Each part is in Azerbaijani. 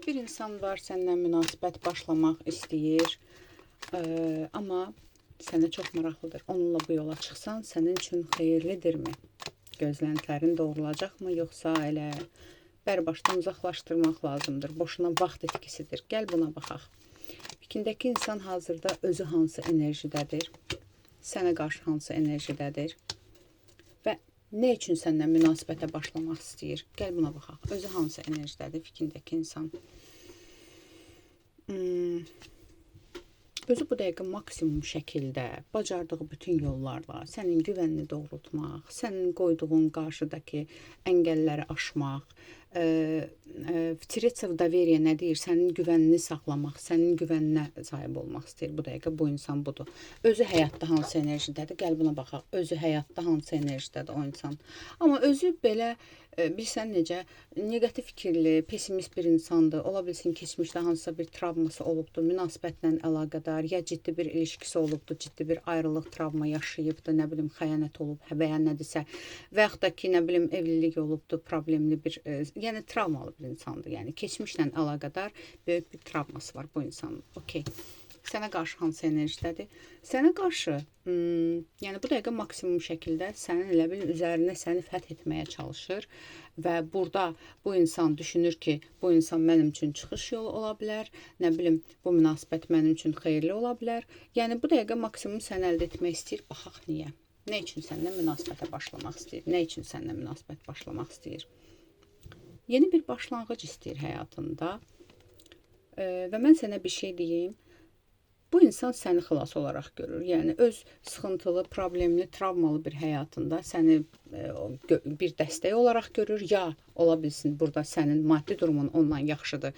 Bir insan var, səndən münasibət başlamaq istəyir, amma sənə çox maraqlıdır. Onunla bu yola çıxsan, sənin üçün xeyirlidirmi? Gözləntilərin doğrulacaqmı, yoxsa elə bərbaşdan uzaqlaşdırmaq lazımdır? Boşuna vaxt itkisidir. Gəl buna baxaq. Fikrindəki insan hazırda özü hansı enerjidədir? Sənə qarşı hansı enerjidədir? Və nə üçün səndən münasibətə başlamaq istəyir? Gəl buna baxaq. Özü hansı enerjidədir fikrindəki insan? Özü bu dəqiqə maksimum şəkildə, bacardığı bütün yollarla sənin güvənini doğrultmaq, sənin qoyduğun qarşıdakı əngəlləri aşmaq, втереться в доверие nə deyir? Sənin güvənini saxlamaq, sənin güvəninə sahib olmaq istəyir. Bu dəqiqə bu insan budur. Özü həyatda hansı enerjidədir? Gəl buna baxaq. Özü həyatda hansı enerjidədir o insan? Amma özü belə bilsən necə negativ fikirli, pessimist bir insandır. Ola bilsin keçmişdə hansısa bir travması olubdur, münasibətlə əlaqədar, ya ciddi bir ilişkisi olubdur, ciddi bir ayrılıq travma yaşayıbdır, nə bilim xəyanət olub, və ya nədirsə, və yaxud da ki, nə bilim evlilik olubdur, problemli bir, yəni travmalı bir insandır. Yəni keçmişlə əlaqədar böyük bir travması var bu insanın. Okey. Sənə qarşı hansı enerjidədir? Sənə qarşı, yəni bu dəqiqə maksimum şəkildə sənin elə bil üzərinə səni fəth etməyə çalışır və burada bu insan düşünür ki, bu insan mənim üçün çıxış yolu ola bilər, nə bilim, bu münasibət mənim üçün xeyirli ola bilər. Yəni bu dəqiqə maksimum səni əldə etmək istəyir, baxaq niyə? Nə üçün səndən münasibətə başlamaq istəyir? Nə üçün səndən münasibət başlamaq istəyir? Yeni bir başlanğıc istəyir həyatında və mən sənə bir şey deyim. Bu insan səni xilas olaraq görür. Yəni öz sıxıntılı, problemli, travmalı bir həyatında səni bir dəstək olaraq görür. Ya ola bilsin burada sənin maddi durumun ondan yaxşıdır.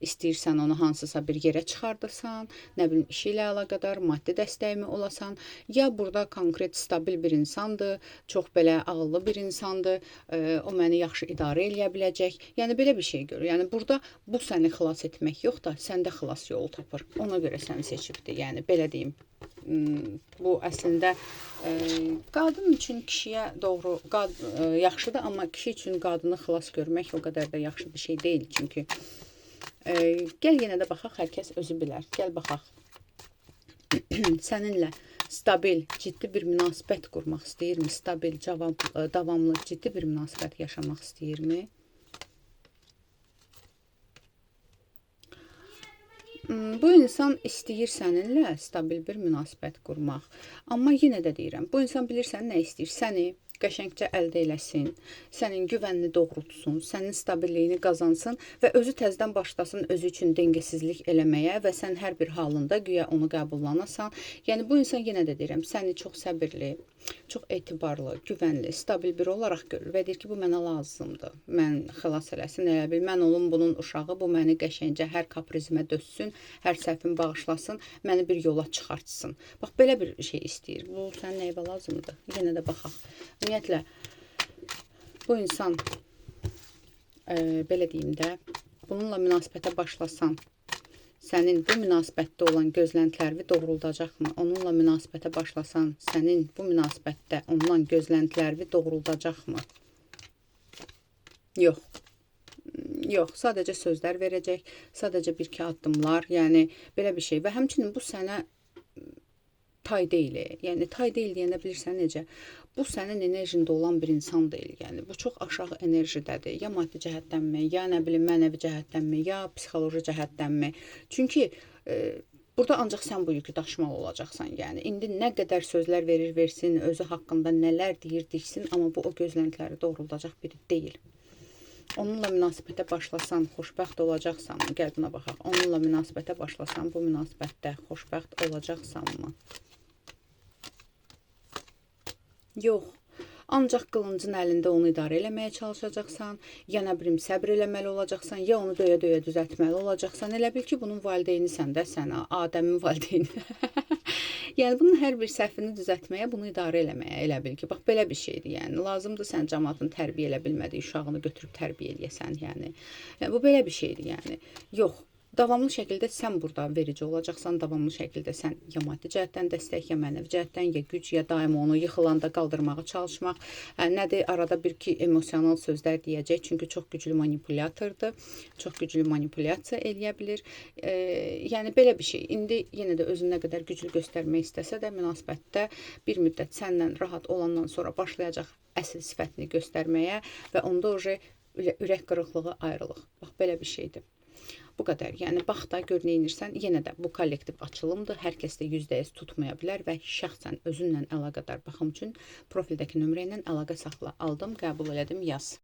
İstəyirsən onu hansısa bir yerə çıxardırsan, nə bilim işi ilə əlaqədar maddi dəstəyimi olasan, ya burada konkret stabil bir insandır, çox belə ağıllı bir insandır, o məni yaxşı idarə eləyə biləcək. Yəni belə bir şey görür. Yəni burada bu səni xilas etmək yox da, səndə xilas yolu tapır. Ona görə səni seçibdir. Yəni belə deyim. Bu əslində qadın üçün kişiyə doğru yaxşıdır, amma kişi üçün qadını xilas görmək o qədər də yaxşı bir şey deyil. Çünki gəl yenə də baxaq, hər kəs özü bilər. Gəl baxaq. Səninlə stabil, ciddi bir münasibət qurmaq istəyirmi? Stabil, davamlı, ciddi bir münasibət yaşamaq istəyirmi? Bu insan istəyir səninlə stabil bir münasibət qurmaq. Amma yenə də deyirəm, bu insan bilirsən nə istəyir? Səni qəşəngcə əldə eləsin, sənin güvənini doğrultsun, sənin stabilliyini qazansın və özü təzədən başlasın özü üçün dengesizlik eləməyə və sən hər bir halında güya onu qəbullanasan. Yəni bu insan yenə də deyirəm, səni çox səbirli, çox etibarlı, güvənli, stabil bir olaraq görür və deyir ki, bu mənə lazımdır. Mən xilas eləsin, elə bil, mən olum bunun uşağı, bu məni qəşəngcə hər kaprizmə dözsün, hər səhvimi bağışlasın, məni bir yola çıxartsın. Bax, belə bir şey istəyir. Bu sənin nəyibə lazımdır? Yenə də baxaq. Ümumiyyətlə, bu insan, belə deyim də, bununla münasibətə başlasan, sənin bu münasibətdə olan gözləntilərini doğruldacaqmı? Onunla münasibətə başlasan, sənin bu münasibətdə olan gözləntilərini doğruldacaqmı? Yox. Yox, sadəcə sözlər verəcək, sadəcə bir-iki addımlar, yəni belə bir şey. Və həmçinin bu sənə tay deyil. Yəni tay deyil deyəndə bilirsən necə? Bu sənin enerjində olan bir insan deyil. Yəni bu çox aşağı enerjidədir. Ya maddi cəhətdənmi, ya nə bilim mənəvi cəhətdənmi, ya psixoloji cəhətdənmi? Çünki burada ancaq sən bu yükü daşımalı olacaqsan. Yəni indi nə qədər sözlər verir, versin, özü haqqında nələr deyir, deysin, amma bu o gözləntiləri doğruldacaq biri deyil. Onunla münasibətə başlasan, xoşbəxt olacaqsanmı? Gəl buna baxaq. Onunla münasibətə başlasan, bu münasibətdə xoşbəxt olacaqsanmı? Yox. Ancaq qılıncın əlində onu idarə eləməyə çalışacaqsan, ya nə bilim səbr eləməli olacaqsan, ya onu döyə-döyə düzəltməli olacaqsan. Elə bil ki, bunun valideyni səndə, sənə, Adəmin valideyni. Yəni bunun hər bir səhvini düzəltməyə, bunu idarə eləməyə, elə bil ki, bax belə bir şeydir. Yəni lazımdır sən cəmaatın tərbiyə elə bilmədiyi uşağını götürüb tərbiyə eləyəsən, yəni. Bu belə bir şeydir, yəni. Yox. Davamlı şəkildə sən burada verici olacaqsan, davamlı şəkildə sən ya maddi cəhətdən dəstək, ya mənəvi cəhətdən, ya güc, ya daima onu yıxılanda qaldırmağa çalışmaq. Nədir? Arada bir ki, emosional sözlər deyəcək, çünki çox güclü manipulyatordur, çox güclü manipulyasiya eləyə bilir. Yəni belə bir şey. İndi yenə də özünü nə qədər güclü göstərmək istəsə də münasibətdə bir müddət səndən rahat olandan sonra başlayacaq əsl sifətini göstərməyə və onda ürək qırıqlığı, ayrılıq. Bax, belə bir şeydir. Bu qədər. Yəni, bax da, gör neynirsən. Yenə də bu kollektiv açılımdır. Hər kəs də %100 tutmaya bilər və şəxsən özünlə əlaqədar baxım üçün profildəki nömrə ilə əlaqə saxla. Aldım, qəbul elədim, yaz.